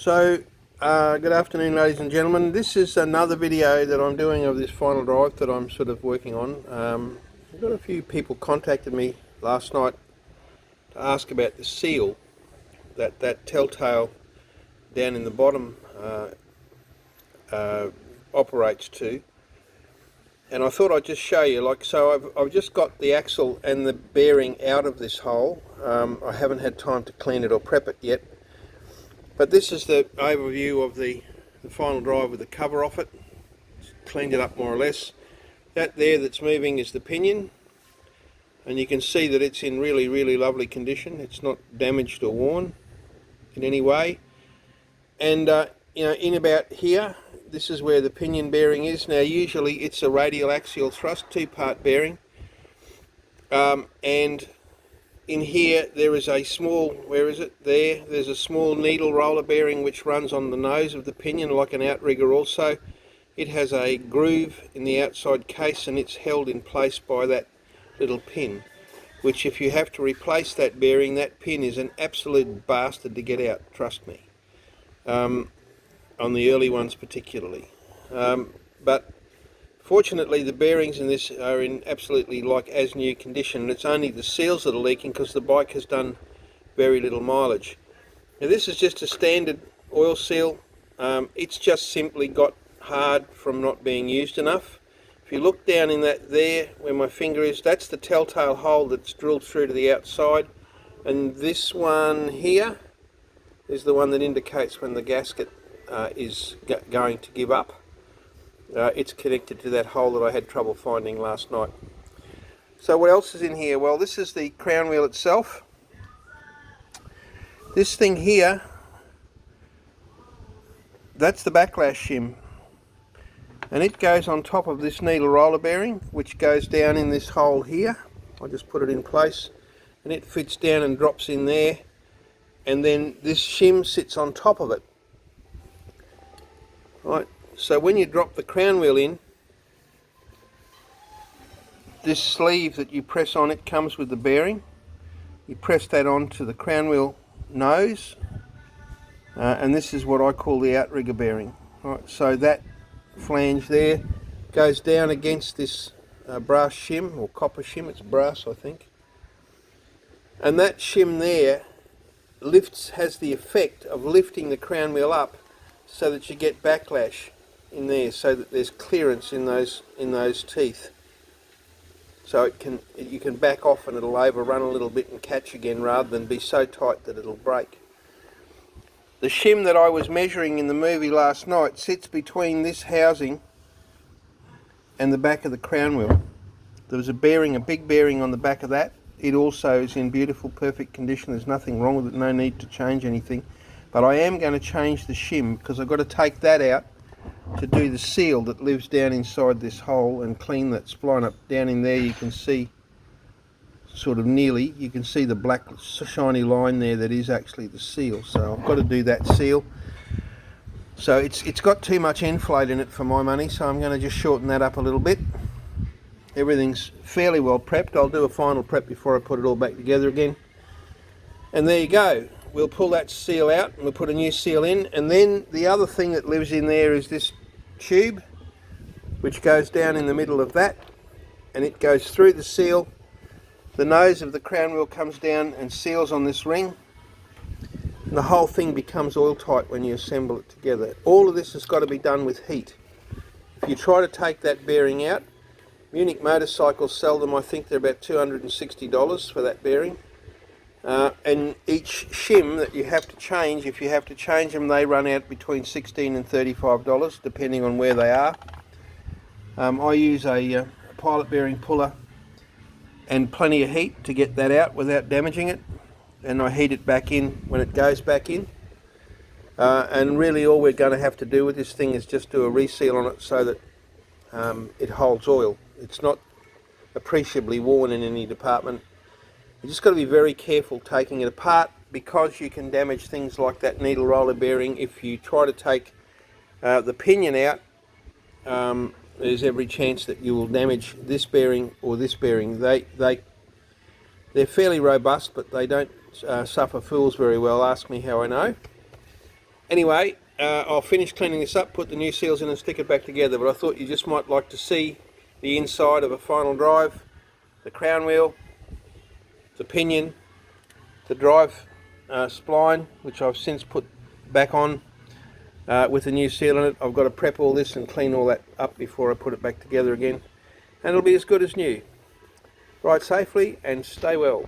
Good afternoon, ladies and gentlemen. This is another video that I'm doing of this final drive that I'm sort of working on. I've got a few people contacted me last night to ask about the seal that telltale down in the bottom operates to, and I thought I'd just show you. I've just got the axle and the bearing out of this hole. I haven't had time to clean it or prep it yet. But this is the overview of the final drive with the cover off it. Cleaned it up more or less. That there that's moving is the pinion, and you can see that it's in really lovely condition. It's not damaged or worn in any way. And in about here, this is where the pinion bearing is. Now usually it's a radial axial thrust 2-part bearing, and in here there is a small, where is it? There's a small needle roller bearing which runs on the nose of the pinion like an outrigger also. It has a groove in the outside case and it's held in place by that little pin, which if you have to replace that bearing, that pin is an absolute bastard to get out, trust me, on the early ones particularly. But fortunately the bearings in this are in absolutely like as new condition. It's only the seals that are leaking because the bike has done very little mileage. Now this is just a standard oil seal. It's just simply got hard from not being used enough. If you look down in that there where my finger is, that's the telltale hole that's drilled through to the outside, and this one here is the one that indicates when the gasket is going to give up. It's connected to that hole that I had trouble finding last night. So what else is in here? Well, this is the crown wheel itself. This thing here, that's the backlash shim, and it goes on top of this needle roller bearing which goes down in this hole here. I'll just put it in place and it fits down and drops in there, and then this shim sits on top of it. Right. So when you drop the crown wheel in, this sleeve that you press on it comes with the bearing. You press that onto the crown wheel nose, and this is what I call the outrigger bearing. Right, so that flange there goes down against this brass shim, or copper shim, it's brass I think. And that shim there has the effect of lifting the crown wheel up so that you get backlash in there, so that there's clearance in those teeth, so you can back off and it'll overrun a little bit and catch again rather than be so tight that it'll break. The shim that I was measuring in the movie last night sits between this housing and the back of the crown wheel. There was a big bearing on the back of that. It also is in beautiful, perfect condition. There's nothing wrong with it, no need to change anything. But I am going to change the shim because I've got to take that out to do the seal that lives down inside this hole and clean that spline up. Down in there you can see sort of nearly, you can see the black shiny line there that is actually the seal. So I've got to do that seal. So it's got too much end float in it for my money, so I'm going to just shorten that up a little bit. Everything's fairly well prepped. I'll do a final prep before I put it all back together again. And there you go. We'll pull that seal out and we'll put a new seal in, and then the other thing that lives in there is this tube which goes down in the middle of that, and it goes through the seal. The nose of the crown wheel comes down and seals on this ring, and the whole thing becomes oil tight when you assemble it together. All of this has got to be done with heat. If you try to take that bearing out, Munich motorcycles sell them, I think they're about $260 for that bearing. And each shim that you have to change, if you have to change them, they run out between $16 and $35 depending on where they are. I use a pilot bearing puller and plenty of heat to get that out without damaging it, and I heat it back in when it goes back in. And really all we're going to have to do with this thing is just do a reseal on it so that it holds oil. It's not appreciably worn in any department. You just got to be very careful taking it apart, because you can damage things like that needle roller bearing. If you try to take the pinion out, there's every chance that you will damage this bearing or this bearing. They're fairly robust, but they don't suffer fools very well. Ask me how I know. Anyway, I'll finish cleaning this up, put the new seals in and stick it back together, but I thought you just might like to see the inside of a final drive, the crown wheel, the pinion, the drive spline, which I've since put back on with a new seal in it. I've got to prep all this and clean all that up before I put it back together again, and it'll be as good as new. Ride safely and stay well.